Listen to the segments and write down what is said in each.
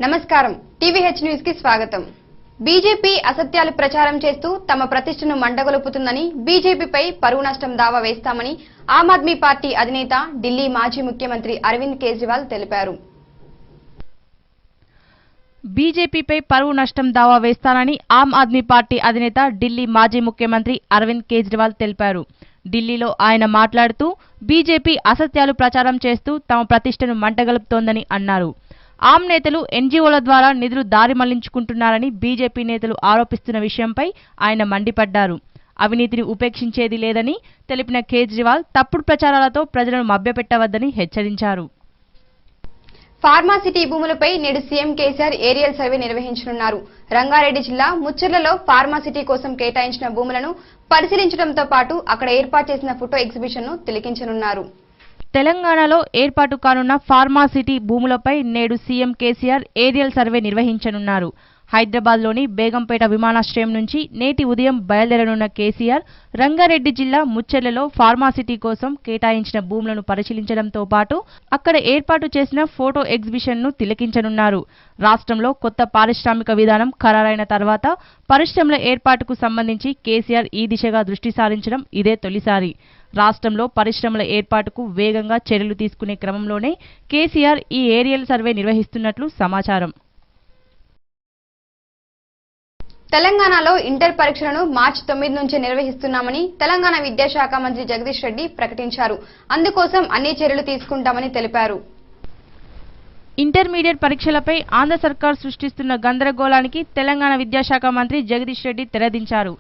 నమస్కారం టీవీహెచ్ న్యూస్ కి స్వాగతం। బీజేపీ అసత్యాలు ప్రచారం చేస్తూ తమ ప్రతిష్టను మంటగొలుపుతుందని బీజేపీపై పరువు నష్టం దావా వేస్తామని ఆమ్ ఆద్మీ పార్టీ అధినేత ఢిల్లీ మాజీ ముఖ్యమంత్రి అరవింద్ కేజ్రీవాల్ తెలిపారు। బీజేపీపై పరువు నష్టం దావా వేస్తానని ఆమ్ ఆద్మీ పార్టీ అధినేత ఢిల్లీ మాజీ ముఖ్యమంత్రి అరవింద్ కేజ్రీవాల్ తెలిపారు। ఢిల్లీలో ఆయన మాట్లాడుతూ బీజేపీ అసత్యాలు ప్రచారం చేస్తూ తమ ప్రతిష్టను మంటగలుపుతోందని అన్నారు। ఆమ్ నేతలు ఎన్జీఓల ద్వారా నిధులు దారి మళ్లించుకుంటున్నారని బీజేపీ నేతలు ఆరోపిస్తున్న విషయంపై ఆయన మండిపడ్డారు। అవినీతిని ఉపేక్షించేది లేదని తెలిపిన కేజ్రీవాల్ తప్పుడు ప్రచారాలతో ప్రజలను మభ్యపెట్టవద్దని హెచ్చరించారు। ఫార్మాసిటీ భూములపై నేడు సీఎం కేసీఆర్ ఏరియల్ సర్వే నిర్వహించనున్నారు। రంగారెడ్డి జిల్లా ముచ్చర్లలో ఫార్మాసిటీ కోసం కేటాయించిన భూములను పరిశీలించడంతో పాటు అక్కడ ఏర్పాటు చేసిన ఫోటో ఎగ్జిబిషన్ ను తిలకించనున్నారు। తెలంగాణలో ఏర్పాటు కానున్న ఫార్మాసిటీ భూములపై నేడు సీఎం కేసీఆర్ ఏరియల్ సర్వే నిర్వహించనున్నారు। హైదరాబాద్లోని బేగంపేట విమానాశ్రయం నుంచి నేటి ఉదయం బయలుదేరనున్న కేసీఆర్ రంగారెడ్డి జిల్లా ముచ్చెర్లలో ఫార్మాసిటీ కోసం కేటాయించిన భూములను పరిశీలించడంతో పాటు అక్కడ ఏర్పాటు చేసిన ఫోటో ఎగ్జిబిషన్ను తిలకించనున్నారు। రాష్ట్రంలో కొత్త పారిశ్రామిక విధానం ఖరారైన తర్వాత పరిశ్రమల ఏర్పాటుకు సంబంధించి కేసీఆర్ ఈ దిశగా దృష్టి సారించడం ఇదే తొలిసారి। రాష్ట్రంలో పరిశ్రమల ఏర్పాటుకు వేగంగా చర్యలు తీసుకునే క్రమంలోనే కేసీఆర్ ఈ ఏరియల్ సర్వే నిర్వహిస్తున్నట్లు సమాచారం। తెలంగాణలో ఇంటర్ పరీక్షలను మార్చి 9 నుంచి నిర్వహిస్తున్నామని తెలంగాణ విద్యాశాఖ మంత్రి జగదీష్ రెడ్డి ప్రకటించారు। అందుకోసం అన్ని చర్యలు తీసుకుంటామని తెలిపారు। ఇంటర్మీడియట్ పరీక్షలపై ఆంధ్ర సర్కార్ సృష్టిస్తున్న గందరగోళానికి తెలంగాణ విద్యాశాఖ మంత్రి జగదీష్ రెడ్డి తెరదించారు।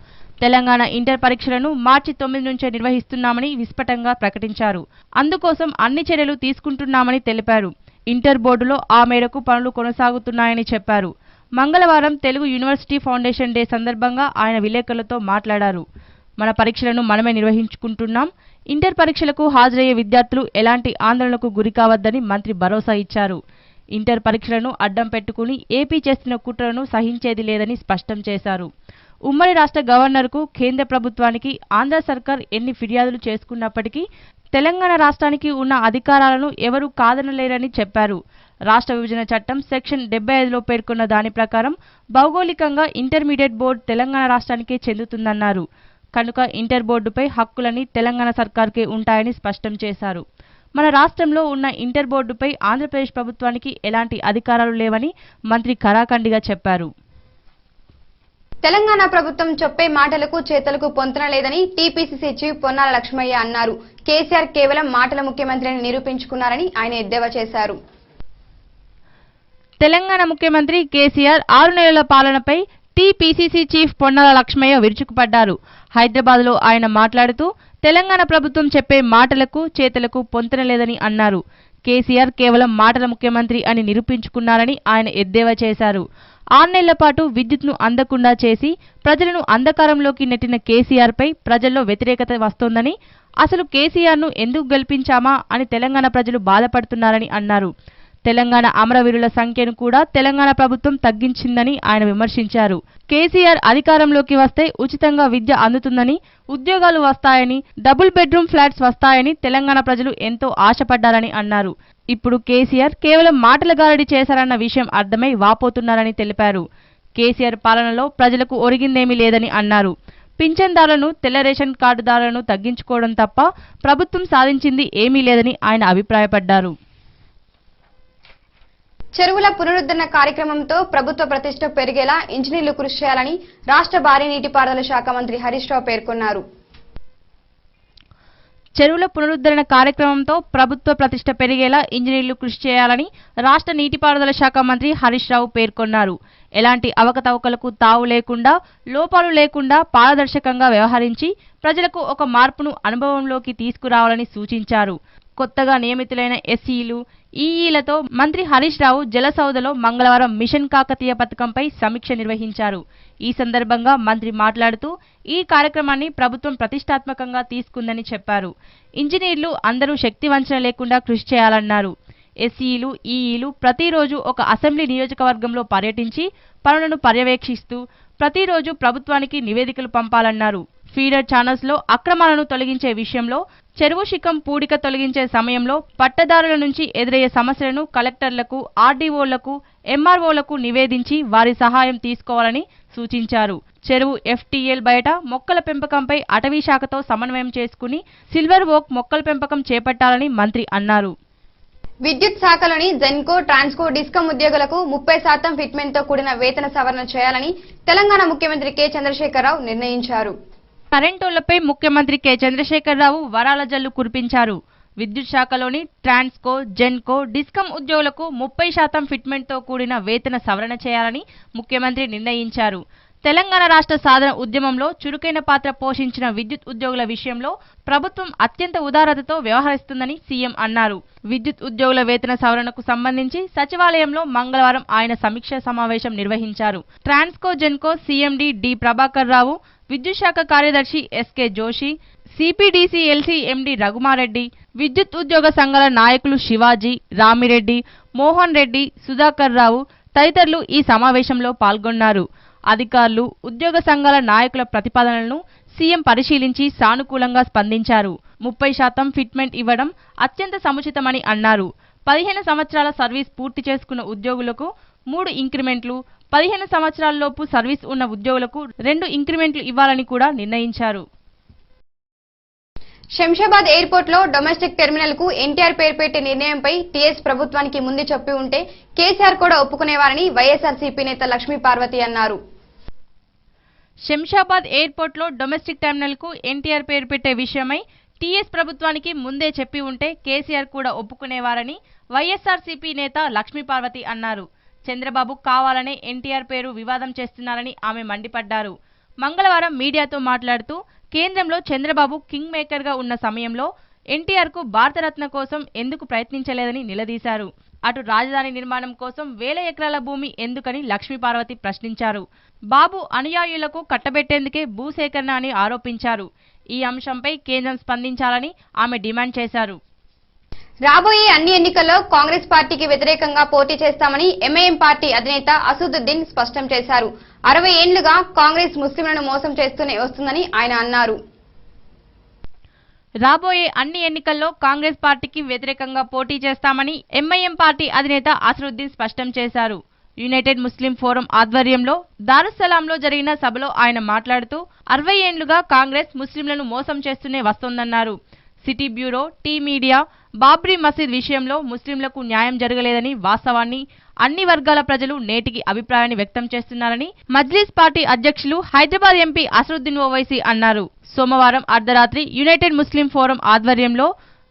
తెలంగాణ ఇంటర్ పరీక్షలను మార్చి 9 నుంచే నిర్వహిస్తున్నామని విస్పష్టంగా ప్రకటించారు। అందుకోసం అన్ని చర్యలు తీసుకుంటున్నామని తెలిపారు। ఇంటర్ బోర్డులో ఆ మేరకు పనులు కొనసాగుతున్నాయని చెప్పారు। మంగళవారం తెలుగు యూనివర్సిటీ ఫౌండేషన్ డే సందర్భంగా ఆయన విలేకరులతో మాట్లాడారు। మన పరీక్షలను మనమే నిర్వహించుకుంటున్నాం। ఇంటర్ పరీక్షలకు హాజరయ్యే విద్యార్థులు ఎలాంటి ఆందోళనకు గురికావద్దని మంత్రి భరోసా ఇచ్చారు। ఇంటర్ పరీక్షలను అడ్డం పెట్టుకుని ఏపీ చేస్తున్న కుట్రలను సహించేది లేదని స్పష్టం చేశారు। ఉమ్మడి రాష్ట్ర గవర్నర్కు కేంద్ర ప్రభుత్వానికి ఆంధ్ర సర్కార్ ఎన్ని ఫిర్యాదులు చేసుకున్నప్పటికీ తెలంగాణ రాష్ట్రానికి ఉన్న అధికారాలను ఎవరూ కాదనలేరని చెప్పారు। రాష్ట్ర విభజన చట్టం సెక్షన్ 75లో పేర్కొన్న దాని ప్రకారం భౌగోళికంగా ఇంటర్మీడియట్ బోర్డు తెలంగాణ రాష్ట్రానికే చెందుతుందన్నారు। కనుక ఇంటర్ బోర్డుపై హక్కులన్నీ తెలంగాణ సర్కార్కే ఉంటాయని స్పష్టం చేశారు। మన రాష్ట్రంలో ఉన్న ఇంటర్ బోర్డుపై ఆంధ్రప్రదేశ్ ప్రభుత్వానికి ఎలాంటి అధికారాలు లేవని మంత్రి ఖరాఖండిగా చెప్పారు। తెలంగాణ ప్రభుత్వం చెప్పే మాటలకు చేతలకు పొంతన లేదని టీపీసీసీ చీఫ్ పొన్నాల లక్ష్మయ్య అన్నారు। కేసీఆర్ కేవలం మాటల ముఖ్యమంత్రిని నిరూపించుకున్నారని ఆయన ఎద్దేవా చేశారు। తెలంగాణ ముఖ్యమంత్రి కేసీఆర్ 6 నెలల పాలనపై టీపీసీసీ చీఫ్ పొన్నాల లక్ష్మయ్య విరుచుకుపడ్డారు। హైదరాబాద్లో ఆయన మాట్లాడుతూ తెలంగాణ ప్రభుత్వం చెప్పే మాటలకు చేతలకు పొంతన లేదని అన్నారు। కేసీఆర్ కేవలం మాటల ముఖ్యమంత్రి అని నిరూపించుకున్నారని ఆయన ఎద్దేవా చేశారు। 6 నెలల పాటు విద్యుత్ను అందకుండా చేసి ప్రజలను అంధకారంలోకి నెట్టిన కేసీఆర్పై ప్రజల్లో వ్యతిరేకత వస్తోందని, అసలు కేసీఆర్ను ఎందుకు గెలిపించామా అని తెలంగాణ ప్రజలు బాధపడుతున్నారని అన్నారు। తెలంగాణ అమరవీరుల సంఖ్యను కూడా తెలంగాణ ప్రభుత్వం తగ్గించిందని ఆయన విమర్శించారు। కేసీఆర్ అధికారంలోకి వస్తే ఉచితంగా విద్య అందుతుందని, ఉద్యోగాలు వస్తాయని, డబుల్ బెడ్రూమ్ ఫ్లాట్స్ వస్తాయని తెలంగాణ ప్రజలు ఎంతో ఆశపడ్డారని అన్నారు। ఇప్పుడు కేసీఆర్ కేవలం మాటల గారడి చేశారన్న విషయం అర్థమై వాపోతున్నారని తెలిపారు। కేసీఆర్ పాలనలో ప్రజలకు ఒరిగిందేమీ లేదని అన్నారు। పింఛన్దారులను, తెల్ల రేషన్ కార్డుదారులను తగ్గించుకోవడం తప్ప ప్రభుత్వం సాధించింది ఏమీ లేదని ఆయన అభిప్రాయపడ్డారు। చెరువుల పునరుద్ధరణ కార్యక్రమంతో ప్రభుత్వ ప్రతిష్ట పెరిగేలా ఇంజనీర్లు కృషి చేయాలని రాష్ట్ర భారీ నీటిపారుదల శాఖ మంత్రి హరీష్ రావు పేర్కొన్నారు। చెరువుల పునరుద్ధరణ కార్యక్రమంతో ప్రభుత్వ ప్రతిష్ట పెరిగేలా ఇంజనీర్లు కృషి చేయాలని రాష్ట్ర నీటిపారుదల శాఖ మంత్రి హరీష్ రావు పేర్కొన్నారు। ఎలాంటి అవకతవకలకు తావు లేకుండా, లోపాలు లేకుండా పారదర్శకంగా వ్యవహరించి ప్రజలకు ఒక మార్పును అనుభవంలోకి తీసుకురావాలని సూచించారు। కొత్తగా నియమితులైన ఎస్ఈలు, ఈఈలతో మంత్రి హరీష్ రావు జలసౌధలో మంగళవారం మిషన్ కాకతీయ పథకంపై సమీక్ష నిర్వహించారు। ఈ సందర్భంగా మంత్రి మాట్లాడుతూ ఈ కార్యక్రమాన్ని ప్రభుత్వం ప్రతిష్టాత్మకంగా తీసుకుందని చెప్పారు। ఇంజనీర్లు అందరూ శక్తి వంచన లేకుండా కృషి చేయాలన్నారు। ఎస్ఈలు, ఈఈలు ప్రతిరోజు ఒక అసెంబ్లీ నియోజకవర్గంలో పర్యటించి పనులను పర్యవేక్షిస్తూ ప్రతిరోజు ప్రభుత్వానికి నివేదికలు పంపాలన్నారు। ఫీడర్ ఛానల్స్ లో అక్రమాలను తొలగించే విషయంలో చెరువు శిఖం పూడిక తొలగించే సమయంలో పట్టదారుల నుంచి ఎదురయ్యే సమస్యలను కలెక్టర్లకు, ఆర్డీఓలకు, ఎంఆర్ఓలకు నివేదించి వారి సహాయం తీసుకోవాలని సూచించారు. చెరువు FTL బయట మొక్కల పెంపకంపై అటవీ శాఖతో సమన్వయం చేసుకుని సిల్వర్ ఓక్ మొక్కల పెంపకం చేపట్టాలని మంత్రి అన్నారు. విద్యుత్ శాఖలోని జెన్కో, ట్రాన్స్కో, డిస్కమ్ ఉద్యోగులకు 30% ఫిట్మెంట్ తో కూడిన వేతన సవరణ చేయాలని తెలంగాణ ముఖ్యమంత్రి కె చంద్రశేఖరరావు నిర్ణయించారు. కరెంటోళ్లపై ముఖ్యమంత్రి కె చంద్రశేఖరరావు వరాల జల్లు కురిపించారు. విద్యుత్ శాఖలోని ట్రాన్స్కో, జెన్కో, డిస్కమ్ ఉద్యోగులకు 30% ఫిట్మెంట్ తో కూడిన వేతన సవరణ చేయాలని ముఖ్యమంత్రి నిర్ణయించారు. తెలంగాణ రాష్ట్ర సాధన ఉద్యమంలో చురుకైన పాత్ర పోషించిన విద్యుత్ ఉద్యోగుల విషయంలో ప్రభుత్వం అత్యంత ఉదారతతో వ్యవహరిస్తుందని సీఎం అన్నారు. విద్యుత్ ఉద్యోగుల వేతన సవరణకు సంబంధించి సచివాలయంలో మంగళవారం ఆయన సమీక్షా సమావేశం నిర్వహించారు. ట్రాన్స్కో, జెన్కో CMD డి ప్రభాకర్ రావు, విద్యుత్ శాఖ కార్యదర్శి SK Joshi, CPDCLC MD Raghuma Reddy, విద్యుత్ ఉద్యోగ సంఘాల నాయకులు శివాజీ, రామిరెడ్డి, మోహన్ రెడ్డి, సుధాకర్ రావు తదితరులు ఈ సమావేశంలో పాల్గొన్నారు. అధికారులు, ఉద్యోగ సంఘాల నాయకుల ప్రతిపాదనలను సీఎం పరిశీలించి సానుకూలంగా స్పందించారు. 30% ఫిట్మెంట్ ఇవ్వడం అత్యంత సముచితమని అన్నారు. 15 సంవత్సరాల సర్వీస్ పూర్తి చేసుకున్న ఉద్యోగులకు 3 ఇంక్రిమెంట్లు, 15 సంవత్సరాలలోపు సర్వీస్ ఉన్న ఉద్యోగులకు 2 ఇంక్రిమెంట్లు ఇవ్వాలని కూడా నిర్ణయించారు. శంషాబాద్ ఎయిర్పోర్ట్ లో డొమెస్టిక్ టెర్మినల్ కు ఎన్టీఆర్ పేరు పెట్టే నిర్ణయంపై టీఎస్ ప్రభుత్వానికి ముందే చెప్పి ఉంటే కేసీఆర్ కూడా ఒప్పుకునేవారని వైఎస్ఆర్సీపీ నేత లక్ష్మీ పార్వతి అన్నారు. శంషాబాద్ ఎయిర్పోర్ట్ లో డొమెస్టిక్ టెర్మినల్ కు ఎన్టీఆర్ పేరు పెట్టే విషయమై టీఎస్ ప్రభుత్వానికి ముందే చెప్పి ఉంటే కేసీఆర్ కూడా ఒప్పుకునేవారని వైఎస్ఆర్సీపీ నేత లక్ష్మీ పార్వతి అన్నారు. చంద్రబాబు కావాలనే ఎన్టీఆర్ పేరు వివాదం చేస్తున్నారని ఆమె మండిపడ్డారు. మంగళవారం మీడియాతో మాట్లాడుతూ కేంద్రంలో చంద్రబాబు కింగ్ మేకర్ గా ఉన్న సమయంలో ఎన్టీఆర్ కు భారతరత్న కోసం ఎందుకు ప్రయత్నించలేదని నిలదీశారు. అటు రాజధాని నిర్మాణం కోసం 1000 ఎకరాల భూమి ఎందుకని లక్ష్మీ పార్వతి ప్రశ్నించారు. బాబు అనుయాయులకు కట్టబెట్టేందుకే భూసేకరణ అని ఆరోపించారు. ఈ అంశంపై కేంద్రం స్పందించాలని ఆమె డిమాండ్ చేశారు. రాబోయే అన్ని ఎన్నికల్లో కాంగ్రెస్ పార్టీకి వ్యతిరేకంగా పోటీ చేస్తామని ఎంఐఎం పార్టీ అధినేత అసదుద్దీన్ స్పష్టం చేశారు. 60 ఏళ్లుగా కాంగ్రెస్ ముస్లింలను మోసం చేస్తూనే వస్తుందని ఆయన అన్నారు. రాబోయే అన్ని ఎన్నికల్లో కాంగ్రెస్ పార్టీకి వ్యతిరేకంగా పోటీ చేస్తామని ఎంఐఎం పార్టీ అధినేత అసదుద్దీన్ స్పష్టం చేశారు. యునైటెడ్ ముస్లిం ఫోరం ఆధ్వర్యంలో దారుస్సలాంలో జరిగిన సభలో ఆయన మాట్లాడుతూ 60 ఏళ్లుగా కాంగ్రెస్ ముస్లింలను మోసం చేస్తూనే వస్తోందన్నారు. City bureau, T media, Babri Masjid విషయంలో ముస్లింలకు న్యాయం జరగలేదని వాస్తవాన్ని అన్ని వర్గాల ప్రజలు నేటికి అభిప్రాయాన్ని వ్యక్తం చేస్తున్నారని మజ్లిస్ పార్టీ అధ్యక్షులు హైదరాబాద్ ఎంపీ అసదుద్దీన్ ఓవైసీ అన్నారు. సోమవారం అర్ధరాత్రి యునైటెడ్ ముస్లిం ఫోరం ఆధ్వర్యంలో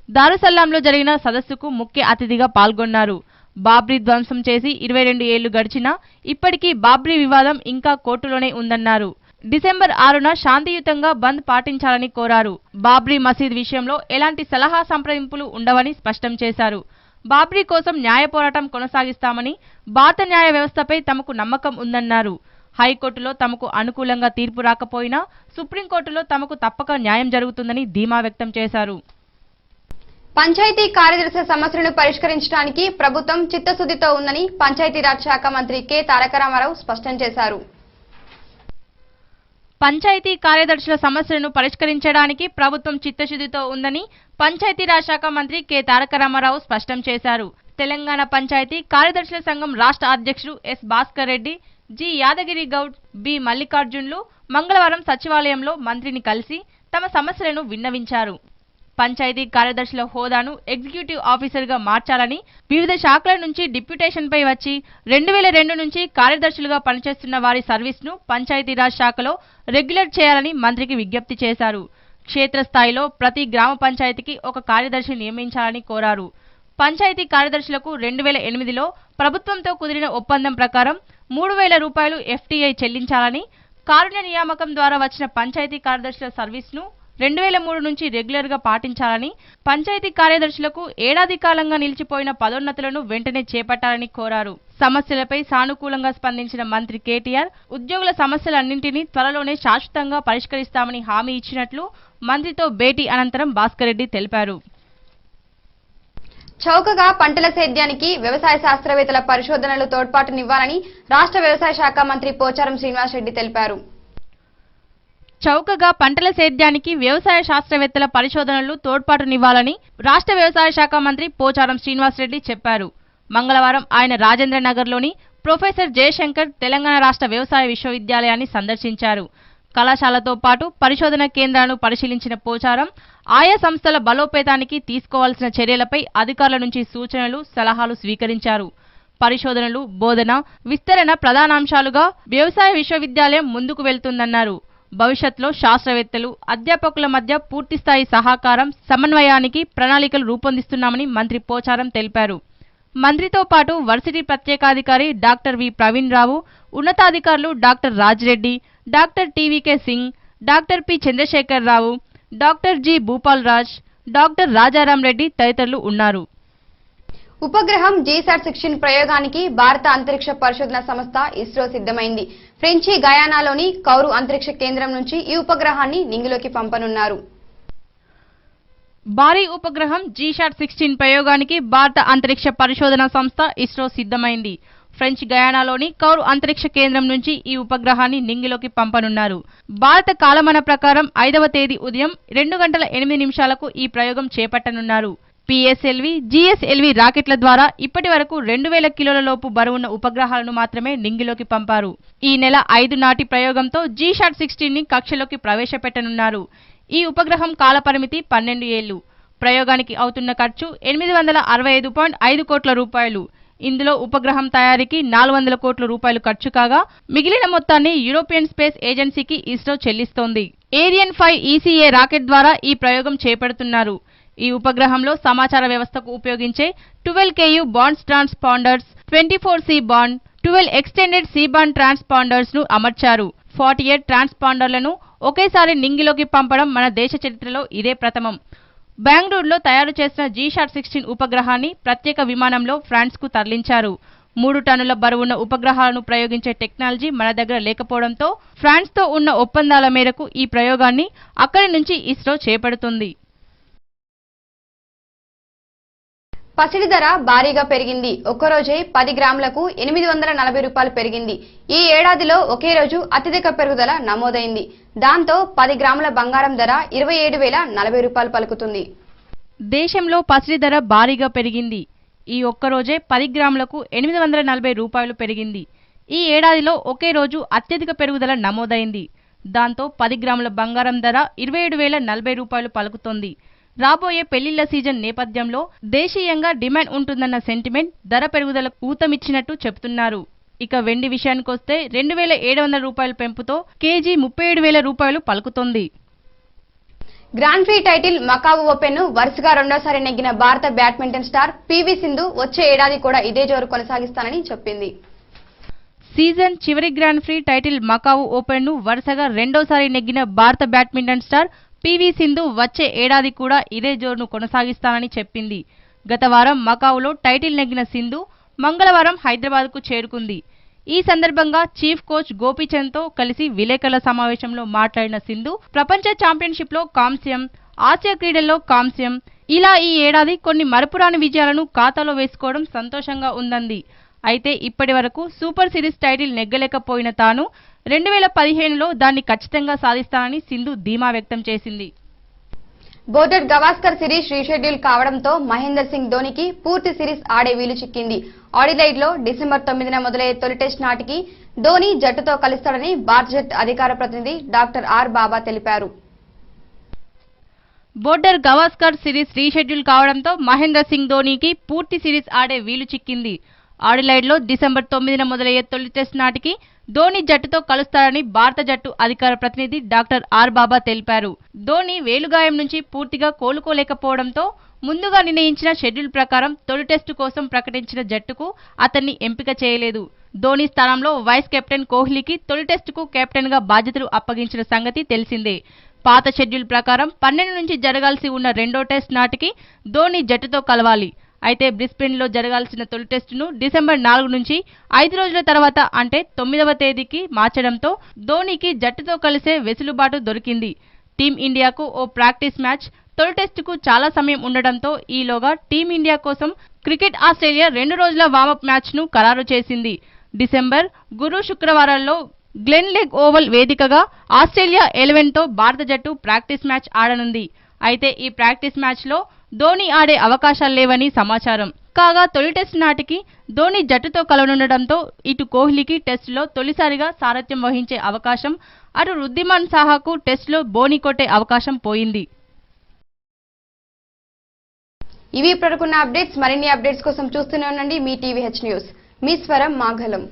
దారుసల్లాంలో జరిగిన సదస్సుకు ముఖ్య అతిథిగా పాల్గొన్నారు. బాబ్రీ ధ్వంసం చేసి 22 ఏళ్లు గడిచినా ఇప్పటికీ బాబ్రీ వివాదం ఇంకా కోర్టులోనే ఉందన్నారు. డిసెంబర్ 6న శాంతియుతంగా బంద్ పాటించాలని కోరారు. బాబ్రీ మసీద్ విషయంలో ఎలాంటి సలహా సంప్రదింపులు ఉండవని స్పష్టం చేశారు. బాబ్రీ కోసం న్యాయ పోరాటం కొనసాగిస్తామని, భారత న్యాయ వ్యవస్థపై తమకు నమ్మకం ఉందన్నారు. హైకోర్టులో తమకు అనుకూలంగా తీర్పు రాకపోయినా సుప్రీంకోర్టులో తమకు తప్పక న్యాయం జరుగుతుందని ధీమా వ్యక్తం చేశారు. పంచాయతీ కార్యదర్శుల సమస్యలను పరిష్కరించడానికి ప్రభుత్వం చిత్తశుద్ధితో ఉందని పంచాయతీరాజ్ శాఖ మంత్రి కె తారక రామారావు స్పష్టం చేశారు. పంచాయతీ కార్యదర్శుల సమస్యలను పరిష్కరించడానికి ప్రభుత్వం చిత్తశుద్ధితో ఉందని పంచాయతీరాజ్ శాఖ మంత్రి కె తారక రామారావు స్పష్టం చేశారు. తెలంగాణ పంచాయతీ కార్యదర్శుల సంఘం రాష్ట్ర అధ్యక్షుడు S Bhaskar Reddy, G Yadagiri Goud, B మల్లికార్జున్లు మంగళవారం సచివాలయంలో మంత్రిని కలిసి తమ సమస్యలను విన్నవించారు. పంచాయతీ కార్యదర్శుల హోదాను ఎగ్జిక్యూటివ్ ఆఫీసర్గా మార్చాలని, వివిధ శాఖల నుంచి డిప్యూటేషన్పై వచ్చి 2002 నుంచి కార్యదర్శులుగా పనిచేస్తున్న వారి సర్వీస్ను పంచాయతీరాజ్ శాఖలో రెగ్యులర్ చేయాలని మంత్రికి విజ్ఞప్తి చేశారు. క్షేత్రస్థాయిలో ప్రతి గ్రామ పంచాయతీకి ఒక కార్యదర్శి నియమించాలని కోరారు. పంచాయతీ కార్యదర్శులకు 2008లో ప్రభుత్వంతో కుదిరిన ఒప్పందం ప్రకారం 3000 రూపాయలు FTI చెల్లించాలని, కారుణ్య నియామకం ద్వారా వచ్చిన పంచాయతీ కార్యదర్శుల సర్వీస్ను 2003 నుంచి రెగ్యులర్ గా పాటించాలని, పంచాయతీ కార్యదర్శులకు ఏడాది కాలంగా నిలిచిపోయిన పదోన్నతులను వెంటనే చేపట్టాలని కోరారు. సమస్యలపై సానుకూలంగా స్పందించిన మంత్రి కేటీఆర్ ఉద్యోగుల సమస్యలన్నింటినీ త్వరలోనే శాశ్వతంగా పరిష్కరిస్తామని హామీ ఇచ్చినట్లు మంత్రితో భేటీ అనంతరం భాస్కర్ రెడ్డి తెలిపారు. చౌకగా పంటల సేద్యానికి వ్యవసాయ శాస్త్రవేత్తల పరిశోధనలు తోడ్పాటునివ్వాలని రాష్ట్ర వ్యవసాయ శాఖ మంత్రి పోచారం శ్రీనివాస్ రెడ్డి తెలిపారు. చౌకగా పంటల సేద్యానికి వ్యవసాయ శాస్త్రవేత్తల పరిశోధనలు తోడ్పాటునివ్వాలని రాష్ట్ర వ్యవసాయ శాఖ మంత్రి పోచారం శ్రీనివాస్ రెడ్డి చెప్పారు. మంగళవారం ఆయన రాజేంద్ర నగర్లోని ప్రొఫెసర్ జయశంకర్ తెలంగాణ రాష్ట్ర వ్యవసాయ విశ్వవిద్యాలయాన్ని సందర్శించారు. కళాశాలతో పాటు పరిశోధన కేంద్రాలను పరిశీలించిన పోచారం ఆయా సంస్థల బలోపేతానికి తీసుకోవాల్సిన చర్యలపై అధికారుల నుంచి సూచనలు, సలహాలు స్వీకరించారు. పరిశోధనలు, బోధన, విస్తరణ ప్రధానాంశాలుగా వ్యవసాయ విశ్వవిద్యాలయం ముందుకు వెళ్తుందన్నారు. భవిష్యత్తులో శాస్త్రవేత్తలు, అధ్యాపకుల మధ్య పూర్తిస్థాయి సహకారం, సమన్వయానికి ప్రణాళికలు రూపొందిస్తున్నామని మంత్రి పోచారం తెలిపారు. మంత్రితో పాటు వర్సిటీ ప్రత్యేకాధికారి డాక్టర్ వి ప్రవీణ్ రావు, ఉన్నతాధికారులు doctor Rajireddy, doctor TVK Singh, doctor P Chandrasekhar Rao, doctor G Bhupal Raj, doctor Rajaram Reddy తదితరులు ఉన్నారు. ఉపగ్రహం GSAT-16 ప్రయోగానికి భారత అంతరిక్ష పరిశోధన సంస్థ ఇస్రో సిద్ధమైంది. ఫ్రెంచి గయానాలోని కౌరు అంతరిక్ష కేంద్రం నుంచి ఈ ఉపగ్రహాన్ని నింగిలోకి పంపనున్నారు. భారీ ఉపగ్రహం GSAT-16 ప్రయోగానికి భారత అంతరిక్ష పరిశోధన సంస్థ ఇస్రో సిద్ధమైంది. ఫ్రెంచ్ గయానాలోని కౌరు అంతరిక్ష కేంద్రం నుంచి ఈ ఉపగ్రహాన్ని నింగిలోకి పంపనున్నారు. భారత కాలమాన ప్రకారం 5వ తేదీ ఉదయం 2:08 ఈ ప్రయోగం చేపట్టనున్నారు. PSLV, GSLV రాకెట్ల ద్వారా ఇప్పటి వరకు 2000 కిలోల లోపు బరువున్న ఉపగ్రహాలను మాత్రమే నింగిలోకి పంపారు. ఈ నెల 5 నాటి ప్రయోగంతో GSAT-16 ని కక్షలోకి ప్రవేశపెట్టనున్నారు. ఈ ఉపగ్రహం కాలపరిమితి 12 ఏళ్లు. ప్రయోగానికి అవుతున్న ఖర్చు 865.5 కోట్ల రూపాయలు. ఇందులో ఉపగ్రహం తయారీకి 400 కోట్ల రూపాయలు ఖర్చు కాగా మిగిలిన మొత్తాన్ని యూరోపియన్ స్పేస్ ఏజెన్సీకి ఇస్రో చెల్లిస్తోంది. ఏరియన్ 5 ECA రాకెట్ ద్వారా ఈ ప్రయోగం చేపడుతున్నారు. ఈ ఉపగ్రహంలో సమాచార వ్యవస్థకు ఉపయోగించే 12 KU bonds transponders, 24 C bond, 12 extended C bond transponders ను అమర్చారు. 48 ట్రాన్స్పాండర్లను ఒకేసారి నింగిలోకి పంపడం మన దేశ చరిత్రలో ఇదే ప్రథమం. బెంగళూరులో తయారు చేసిన GSAT-16 ఉపగ్రహాన్ని ప్రత్యేక విమానంలో ఫ్రాన్స్ కు తరలించారు. 3 టన్నుల బరువున్న ఉపగ్రహాలను ప్రయోగించే టెక్నాలజీ మన దగ్గర లేకపోవడంతో ఫ్రాన్స్ తో ఉన్న ఒప్పందాల మేరకు ఈ ప్రయోగాన్ని అక్కడి నుంచి ఇస్రో చేపడుతుంది. పసిడి ధర భారీగా పెరిగింది. ఒక్కరోజే 10 గ్రాములకు 840 రూపాయలు పెరిగింది. ఈ ఏడాదిలో ఒకే రోజు అత్యధిక పెరుగుదల నమోదైంది. దాంతో 10 గ్రాముల బంగారం ధర 27,040 రూపాయలు పలుకుతుంది. దేశంలో పసిడి ధర భారీగా పెరిగింది. ఈ ఒక్కరోజే 10 గ్రాములకు 840 రూపాయలు పెరిగింది. ఈ ఏడాదిలో ఒకే రోజు అత్యధిక పెరుగుదల నమోదైంది. దాంతో 10 గ్రాముల బంగారం ధర 27,040 రూపాయలు పలుకుతోంది. రాబోయే పెళ్లిళ్ల సీజన్ నేపథ్యంలో దేశీయంగా డిమాండ్ ఉంటుందన్న సెంటిమెంట్ ధర పెరుగుదలకు ఊతమిచ్చినట్టు చెబుతున్నారు. ఇక వెండి విషయానికొస్తే 2,700 రూపాయల పెంపుతో కేజీ 37,000 రూపాయలు పలుకుతోంది. Grand pre title Macau open ను వరుసగా రెండోసారి నెగ్గిన భారత బ్యాడ్మింటన్ స్టార్ PV సింధు వచ్చే ఏడాది కూడా ఇదే జోరు కొనసాగిస్తానని చెప్పింది. సీజన్ చివరి grand pre title Macau open ను వరుసగా రెండోసారి నెగ్గిన భారత బ్యాడ్మింటన్ స్టార్ PV సింధు వచ్చే ఏడాది కూడా ఇదే జోరును కొనసాగిస్తానని చెప్పింది. గత వారం మకావులో టైటిల్ నెగ్గిన సింధు మంగళవారం హైదరాబాద్కు చేరుకుంది. ఈ సందర్భంగా చీఫ్ కోచ్ గోపీచంద్తో కలిసి విలేకరుల సమావేశంలో మాట్లాడిన సింధు ప్రపంచ ఛాంపియన్షిప్లో కాంస్యం, ఆసియా క్రీడల్లో కాంస్యం, ఇలా ఈ ఏడాది కొన్ని మరపురాని విజయాలను ఖాతాలో వేసుకోవడం సంతోషంగా ఉందంది. అయితే ఇప్పటి వరకు సూపర్ సిరీస్ టైటిల్ నెగ్గలేకపోయిన తాను 2015లో దాన్ని ఖచ్చితంగా సాధిస్తానని సింధు ధీమా వ్యక్తం చేసింది. బోర్డర్ గవాస్కర్ సిరీస్ రీషెడ్యూల్ కావడంతో మహేందర్ సింగ్ ధోనికి పూర్తి సిరీస్ ఆడే వీలు చిక్కింది. ఆడిలైడ్లో డిసెంబర్ 9న మొదలయ్యే తొలి టెస్ట్ నాటికి ధోని జట్టుతో కలుస్తాడని భారత జట్టు అధికార ప్రతినిధి డాక్టర్ ఆర్ బాబా తెలిపారు. బోర్డర్ గవాస్కర్ సిరీస్ రీషెడ్యూల్ కావడంతో మహేందర్ సింగ్ ధోనికి పూర్తి సిరీస్ ఆడే వీలు చిక్కింది. ఆడిలైడ్లో డిసెంబర్ 9న మొదలయ్యే తొలి టెస్ట్ నాటికి ధోని జట్టుతో కలుస్తాడని భారత జట్టు అధికార ప్రతినిధి డాక్టర్ ఆర్ బాబా తెలిపారు. ధోని వేలుగాయం నుంచి పూర్తిగా కోలుకోలేకపోవడంతో ముందుగా నిర్ణయించిన షెడ్యూల్ ప్రకారం తొలి టెస్టు కోసం ప్రకటించిన జట్టుకు అతన్ని ఎంపిక చేయలేదు. ధోని స్థానంలో వైస్ కెప్టెన్ కోహ్లీకి తొలి టెస్టుకు కెప్టెన్ గా బాధ్యతలు అప్పగించిన సంగతి తెలిసిందే. పాత షెడ్యూల్ ప్రకారం 12 నుంచి జరగాల్సి ఉన్న రెండో టెస్ట్ నాటికి ధోని జట్టుతో కలవాలి. అయితే బ్రిస్బెన్లో జరగాల్సిన తొలి టెస్టును డిసెంబర్ 4 నుంచి 5 రోజుల తర్వాత అంటే 9వ తేదీకి మార్చడంతో ధోనికి జట్టుతో కలిసే వెసులుబాటు దొరికింది. టీమిండియాకు ఓ ప్రాక్టీస్ మ్యాచ్, తొలి టెస్టుకు చాలా సమయం ఉండడంతో ఈలోగా టీమిండియా కోసం క్రికెట్ ఆస్ట్రేలియా 2 రోజుల వార్మప్ మ్యాచ్ను ఖరారు చేసింది. డిసెంబర్ గురు శుక్రవారాల్లో గ్లెన్ లెగ్ ఓవల్ వేదికగా ఆస్ట్రేలియా 11తో భారత జట్టు ప్రాక్టీస్ మ్యాచ్ ఆడనుంది. అయితే ఈ ప్రాక్టీస్ మ్యాచ్లో ధోని ఆడే అవకాశాలు లేవని సమాచారం. కాగా తొలి టెస్టు నాటికి ధోని జట్టుతో కలవనుండటంతో ఇటు కోహ్లీకి టెస్టులో తొలిసారిగా సారథ్యం వహించే అవకాశం, అటు వృద్ధిమాన్ సాహాకు టెస్టులో బోని కొట్టే అవకాశం పోయింది. ఇవి ఇప్పటికున్న అప్డేట్స్. మరిన్ని అప్డేట్స్ కోసం చూస్తూనే ఉండండి మీ టీవీహెచ్ న్యూస్. మీ స్వరం మాఘలం.